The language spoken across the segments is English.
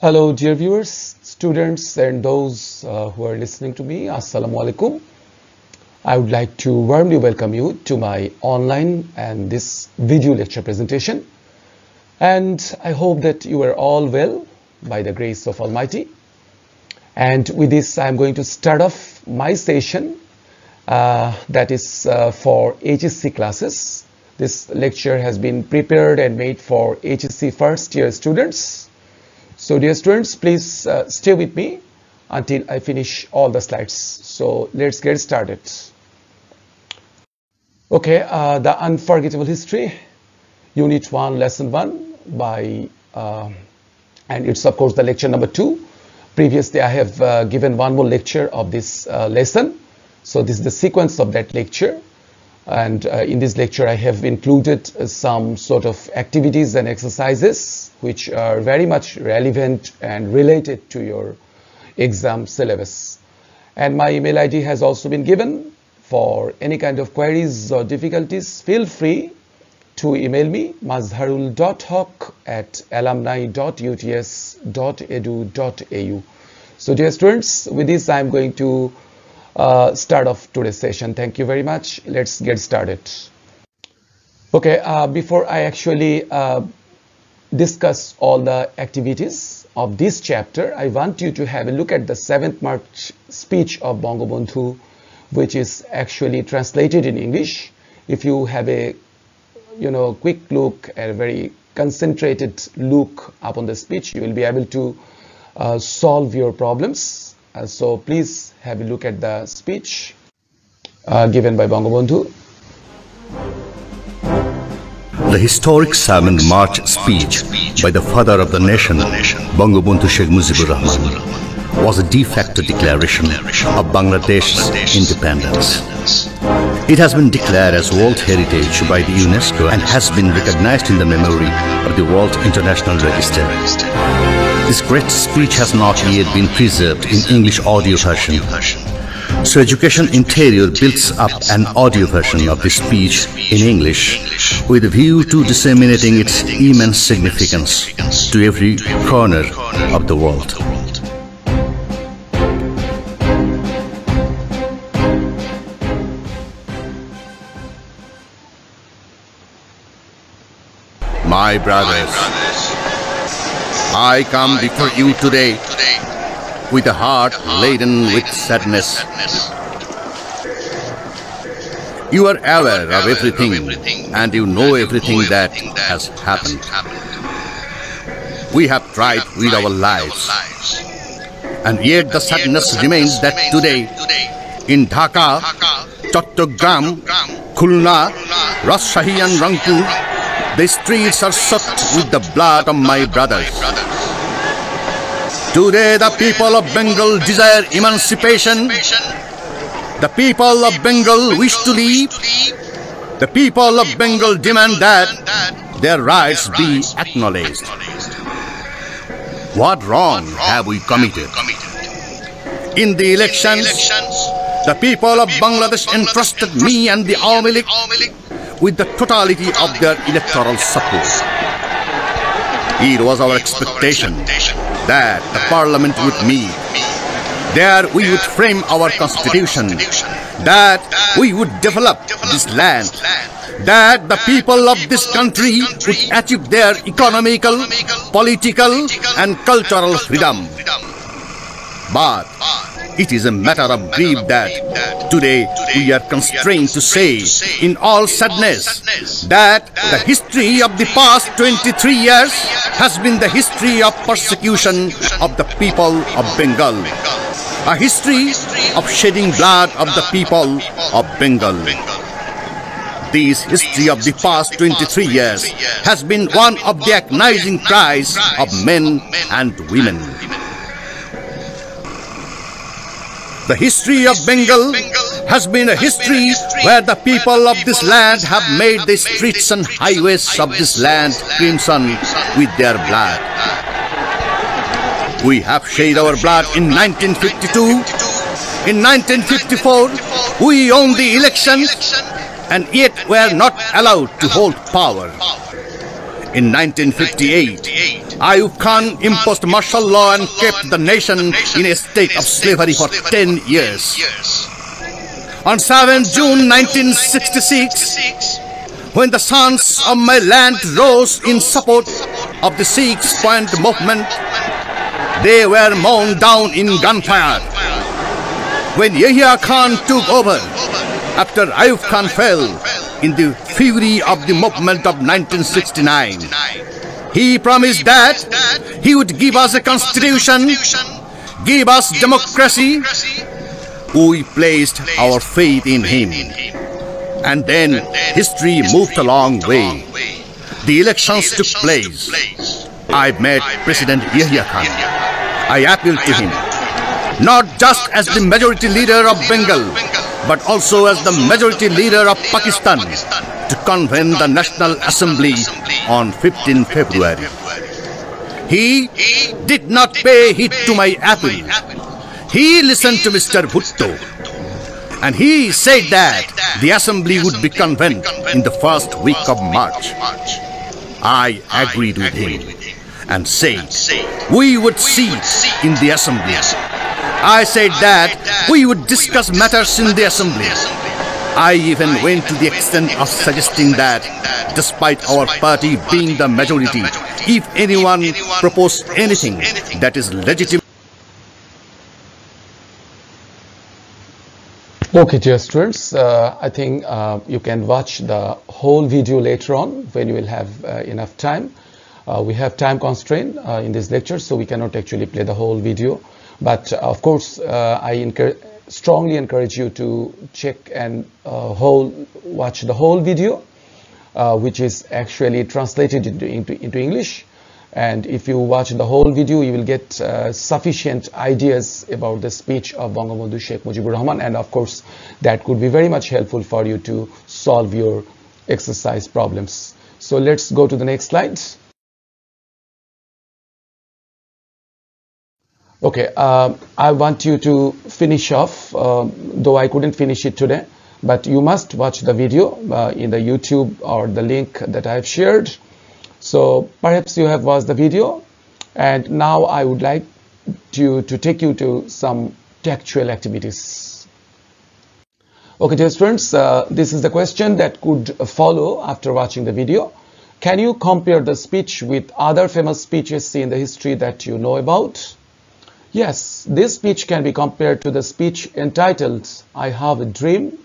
Hello, dear viewers, students, and those who are listening to me. Assalamu alaikum. I would like to warmly welcome you to my online and this video lecture presentation. And I hope that you are all well by the grace of Almighty. And with this, I'm going to start off my session that is for HSC classes. This lecture has been prepared and made for HSC first year students. So dear students, please stay with me until I finish all the slides. So let's get started. Okay, the Unforgettable History, Unit 1, Lesson 1 by, and it's of course the lecture number 2. Previously I have given one more lecture of this lesson. So this is the sequence of that lecture. And in this lecture I have included some sort of activities and exercises which are very much relevant and related to your exam syllabus. And my email ID has also been given. For any kind of queries or difficulties, feel free to email me mazharul.haq@alumni.uts.edu.au. So dear students, with this I am going to start off today's session. Thank you very much. Let's get started. Okay, before I actually discuss all the activities of this chapter, I want you to have a look at the 7th March speech of Bangabandhu, which is actually translated in English. If you have a quick look and a very concentrated look upon the speech, you will be able to solve your problems. So please have a look at the speech given by Bangabandhu. The historic 7th March speech by the father of the nation, Bangabandhu Sheikh Mujibur Rahman, was a de facto declaration of Bangladesh's independence. It has been declared as World Heritage by the UNESCO and has been recognized in the memory of the World International Register. This great speech has not yet been preserved in English audio version. So Education Interior builds up an audio version of this speech in English with a view to disseminating its immense significance to every corner of the world. My brothers, I come before you today with a heart laden with sadness. You are aware of everything and you know everything that has happened. We have tried with our lives, and yet the sadness remains that today in Dhaka, Chattogram, Khulna, Rajshahi and Rangpur, the streets are soaked with the blood of my brothers. Today the people of Bengal desire emancipation. The people of Bengal wish to live. The people of Bengal demand that their rights be acknowledged. What wrong have we committed? In the elections, the people of Bangladesh entrusted me and the Awami League with the totality of their electoral support. It was our expectation that the Parliament would meet. There we would frame our constitution, that we would develop this land, that the people of this country would achieve their economical, political and cultural freedom. But it is a matter of grief that today we are constrained to say in all sadness that the history of the past 23 years has been the history of persecution of the people of Bengal, a history of shedding blood of the people of Bengal. This history of the past 23 years has been one of the agonizing cries of men and women. The history of Bengal has been a history where the people of this land have made the streets and highways of this land crimson with their blood. We have shed our blood in 1952. In 1954, we won the election, and yet we are not allowed to hold power. In 1958, Ayub Khan imposed martial law and kept the nation in a state of slavery for 10 years. On 7 June 1966, when the sons of my land rose in support of the 6-point movement, they were mown down in gunfire. When Yahya Khan took over, after Ayub Khan fell in the fury of the movement of 1969, he promised that he would give us a constitution, give us democracy. We placed our faith in him. And then history moved a long way. The elections took place. I met President Yahya Khan. I appealed to him, not just as the majority leader of Bengal, but also as the majority leader of Pakistan, to convene the National Assembly on 15 February. He did not pay heed to my appeal. He listened to Mr. Bhutto, and he said that the assembly would be convened in the first week of March. I agreed with him and said we would sit in the assembly. I said that we would discuss matters in the assembly. I even went to the extent of suggesting that, despite our party being the majority, if anyone proposed anything that is legitimate. Okay, dear students, I think you can watch the whole video later on when you will have enough time. We have time constraint in this lecture, so we cannot actually play the whole video. But of course, I strongly encourage you to check and watch the whole video, which is actually translated into English. And if you watch the whole video, you will get sufficient ideas about the speech of Bangabandhu Sheikh Mujibur Rahman, and of course that could be very much helpful for you to solve your exercise problems. So let's go to the next slide. Okay, I want you to finish off, though I couldn't finish it today, but you must watch the video in the YouTube or the link that I have shared. So perhaps you have watched the video, and now I would like to take you to some textual activities. Okay, dear students, this is the question that could follow after watching the video. Can you compare the speech with other famous speeches in the history that you know about? Yes, this speech can be compared to the speech entitled I Have a Dream,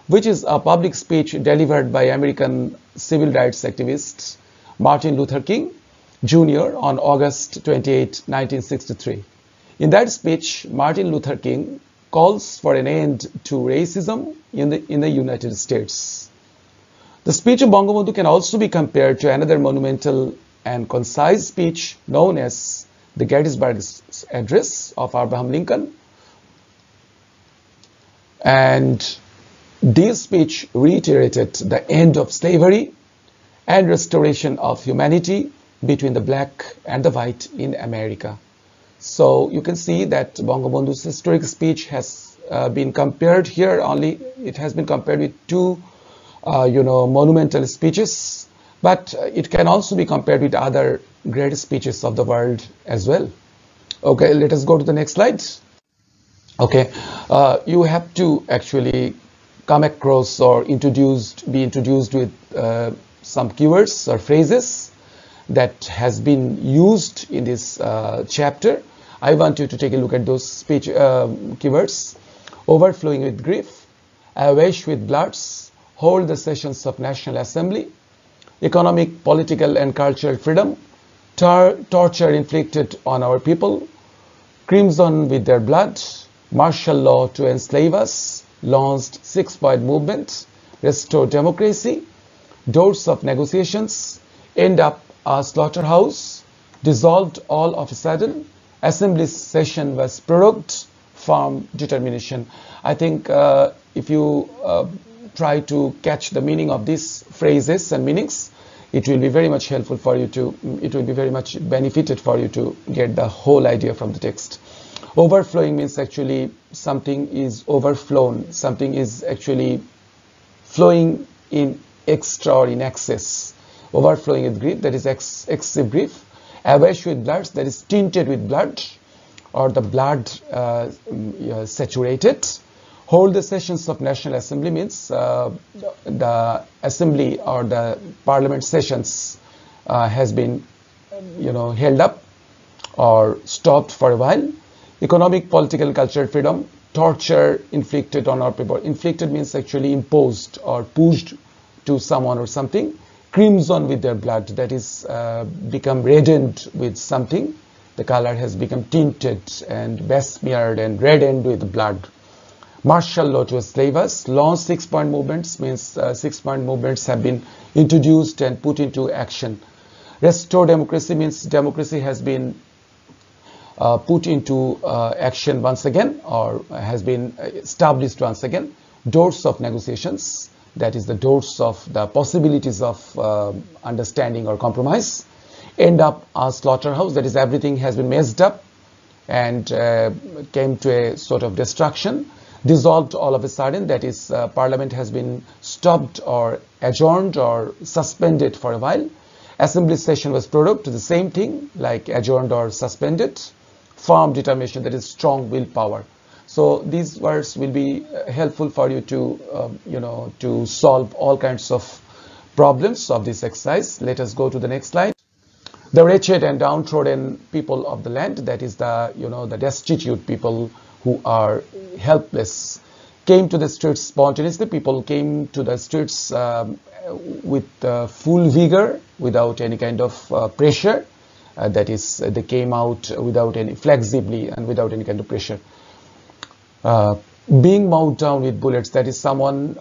which is a public speech delivered by American civil rights activist Martin Luther King Jr. on August 28, 1963. In that speech, Martin Luther King calls for an end to racism in the United States. The speech of Bangabandhu can also be compared to another monumental and concise speech known as the Gettysburg Address of Abraham Lincoln. And this speech reiterated the end of slavery and restoration of humanity between the black and the white in America. So you can see that Bangabandhu's historic speech has been compared here only. It has been compared with two, monumental speeches, but it can also be compared with other great speeches of the world as well. Okay, let us go to the next slide. Okay, you have to actually come across or be introduced with some keywords or phrases that has been used in this chapter. I want you to take a look at those speech keywords. Overflowing with grief, awash with bloods, hold the sessions of National Assembly, economic, political and cultural freedom, torture inflicted on our people, crimson with their blood, martial law to enslave us, launched 6-point movement, restore democracy, doors of negotiations, end up a slaughterhouse, dissolved all of a sudden, assembly session was prorogued, firm determination. I think if you try to catch the meaning of these phrases and meanings, it will be very much helpful for you it will be very much benefited for you to get the whole idea from the text. Overflowing means actually something is overflown, something is actually flowing in extra or in excess. Overflowing with grief, that is excessive grief. awash with blood, that is tinted with blood, or the blood saturated. Hold the sessions of National Assembly means the assembly or the parliament sessions has been held up or stopped for a while. Economic, political, cultural freedom. Torture inflicted on our people. Inflicted means actually imposed or pushed to someone or something. Crimson with their blood, that is become reddened with something. The color has become tinted and besmeared and reddened with blood. Martial law to enslave us. Launch 6-point movements means 6-point movements have been introduced and put into action. Restore democracy means democracy has been put into action once again, or has been established once again. Doors of negotiations, that is the doors of the possibilities of understanding or compromise. End up a slaughterhouse, that is everything has been messed up and came to a sort of destruction. Dissolved all of a sudden, that is parliament has been stopped or adjourned or suspended for a while. Assembly session was prorogued, the same thing like adjourned or suspended. Firm determination, that is strong willpower. So these words will be helpful for you to to solve all kinds of problems of this exercise. Let us go to the next slide. The wretched and downtrodden people of the land, that is the the destitute people who are helpless, came to the streets spontaneously. People came to the streets with full vigor, without any kind of pressure. That is, they came out without any flexibly and without any kind of pressure. Being mowed down with bullets, that is someone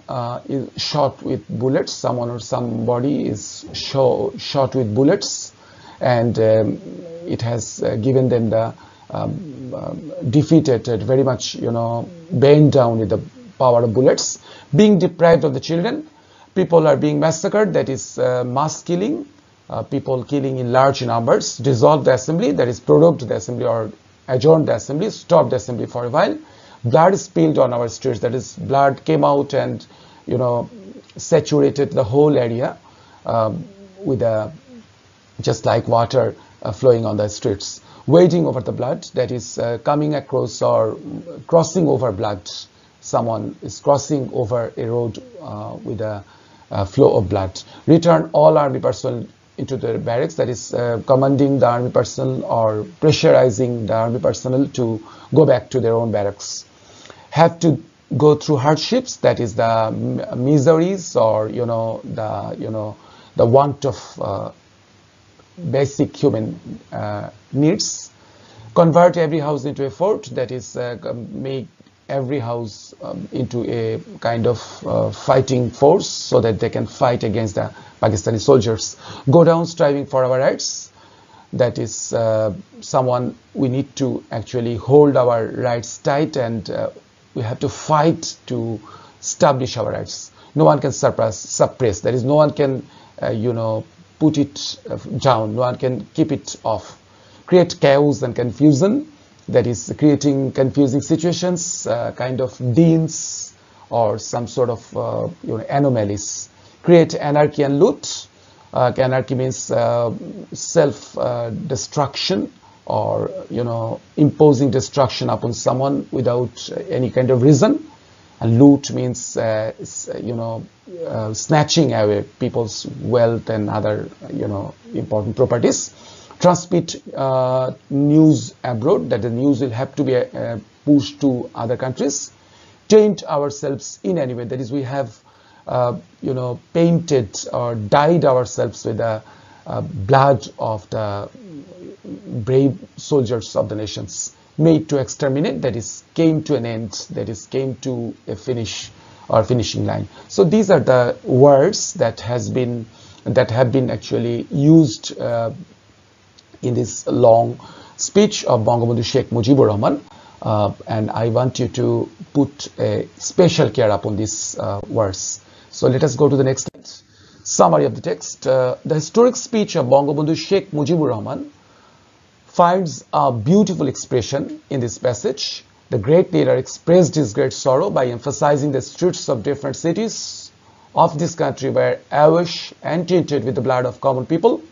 is shot with bullets, someone or somebody is shot with bullets, and it has given them the defeated, very much bent down with the power of bullets. Being deprived of the children, people are being massacred, that is mass killing, people killing in large numbers. Dissolve the assembly, that is prorogued the assembly or adjourned the assembly, stopped the assembly for a while. Blood spilled on our streets, that is blood came out and saturated the whole area with just like water flowing on the streets. Wading over the blood, that is coming across or crossing over blood. Someone is crossing over a road with a flow of blood. Return all army personnel into the barracks, that is commanding the army personnel or pressurizing the army personnel to go back to their own barracks. Have to go through hardships, that is the miseries or the want of basic human needs. Convert every house into a fort, that is make every house into a kind of fighting force so that they can fight against the Pakistani soldiers. Go down striving for our rights, that is someone we need to actually hold our rights tight, and we have to fight to establish our rights. No one can suppress, that is no one can put it down, no one can keep it off. Create chaos and confusion, that is creating confusing situations, kind of deans or some sort of anomalies. Create anarchy and loot. Anarchy means self-destruction or imposing destruction upon someone without any kind of reason. And loot means snatching away people's wealth and other important properties. Transmit news abroad, that the news will have to be pushed to other countries. Taint ourselves in any way, that is we have painted or dyed ourselves with the blood of the brave soldiers of the nations. Made to exterminate, that is came to an end, that is came to a finish or finishing line. So these are the words that have been actually used in this long speech of Bangabandhu Sheikh Mujibur Rahman, and I want you to put a special care upon these words. So let us go to the next slide. Summary of the text. The historic speech of Bangabandhu Sheikh Mujibur Rahman finds a beautiful expression in this passage. The great leader expressed his great sorrow by emphasizing the streets of different cities of this country were awash and tainted with the blood of common people.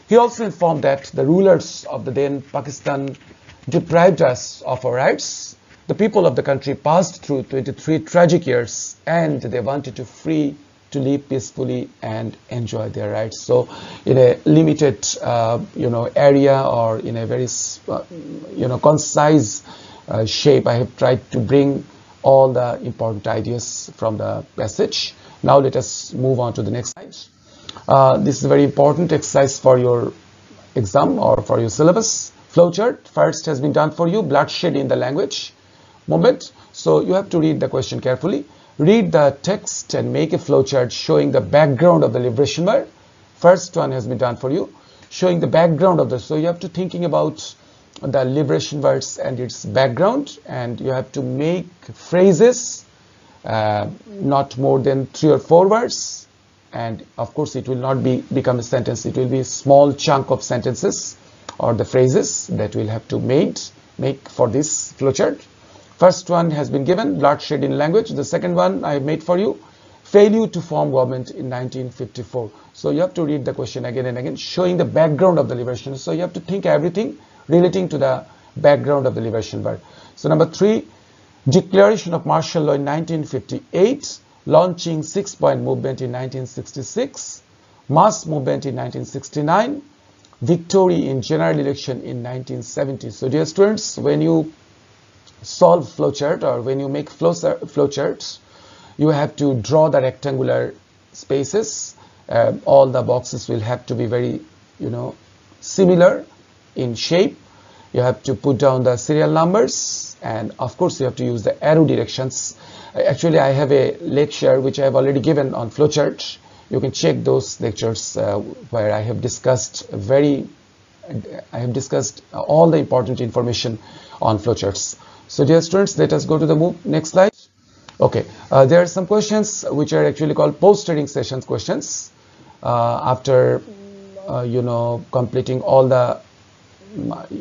He also informed that the rulers of the then Pakistan deprived us of our rights. The people of the country passed through 23 tragic years and they wanted to free to live peacefully and enjoy their rights. So in a limited area, or in a very concise shape, I have tried to bring all the important ideas from the passage. Now let us move on to the next slide. This is a very important exercise for your exam or for your syllabus. Flowchart first has been done for you. Bloodshed in the language movement. So you have to read the question carefully. Read the text and make a flowchart showing the background of the liberation war. First one has been done for you, showing the background of the. So you have to thinking about the liberation words and its background, and you have to make phrases, not more than 3 or 4 words, and of course it will not become a sentence. It will be a small chunk of sentences or the phrases that we'll have to make for this flowchart. First one has been given, bloodshed in language. The second one I have made for you, failure to form government in 1954. So you have to read the question again and again, showing the background of the liberation. So you have to think everything relating to the background of the liberation war. So number 3, declaration of martial law in 1958, launching 6-point movement in 1966, mass movement in 1969, victory in general election in 1970. So dear students, when you solve flowchart or when you make flowcharts, you have to draw the rectangular spaces. All the boxes will have to be very similar in shape. You have to put down the serial numbers, and of course you have to use the arrow directions. Actually, I have a lecture which I have already given on flowchart. You can check those lectures where I have discussed all the important information on flowcharts. So dear students, let us go to the next slide. Okay, there are some questions which are actually called post-training sessions questions. After completing all the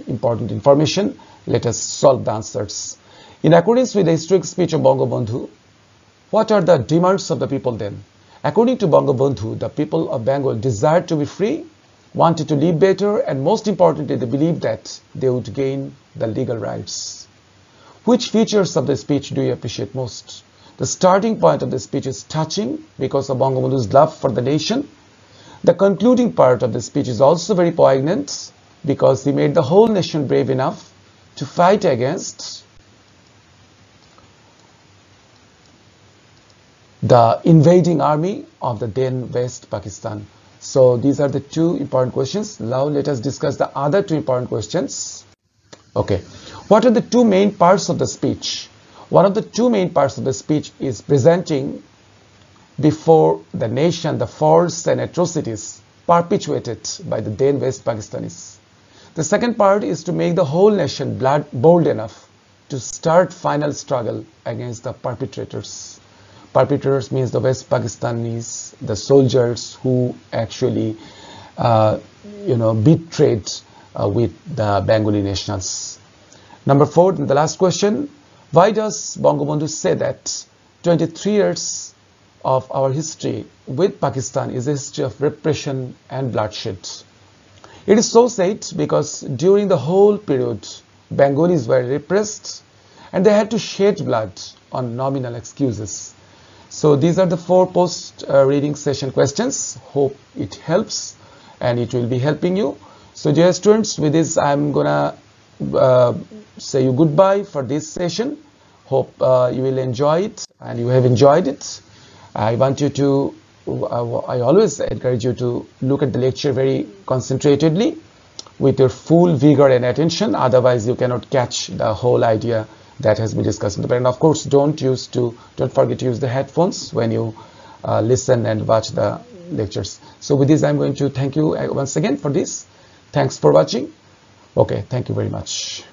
important information, let us solve the answers. In accordance with the historic speech of Bangabandhu, what are the demands of the people then? According to Bangabandhu, the people of Bengal desired to be free, wanted to live better, and most importantly, they believed that they would gain the legal rights. Which features of the speech do you appreciate most? The starting point of the speech is touching because of Bangabandhu's love for the nation. The concluding part of the speech is also very poignant because he made the whole nation brave enough to fight against the invading army of the then West Pakistan. So these are the 2 important questions. Now let us discuss the other 2 important questions. Okay. What are the 2 main parts of the speech? One of the 2 main parts of the speech is presenting before the nation the faults and atrocities perpetuated by the then West Pakistanis. The second part is to make the whole nation bold enough to start final struggle against the perpetrators. Perpetrators means the West Pakistanis, the soldiers who actually betrayed with the Bengali nationals. Number 4, the last question, why does Bangabandhu say that 23 years of our history with Pakistan is a history of repression and bloodshed? It is so said because during the whole period, Bengalis were repressed and they had to shed blood on nominal excuses. So these are the 4 post-reading session questions. Hope it helps and it will be helping you. So dear students, with this I'm gonna say you goodbye for this session. Hope you will enjoy it and you have enjoyed it. I always encourage you to look at the lecture very concentratedly with your full vigor and attention. Otherwise you cannot catch the whole idea that has been discussed. And of course don't forget to use the headphones when you listen and watch the lectures. So with this I'm going to thank you once again for this. Thanks for watching. Okay, thank you very much.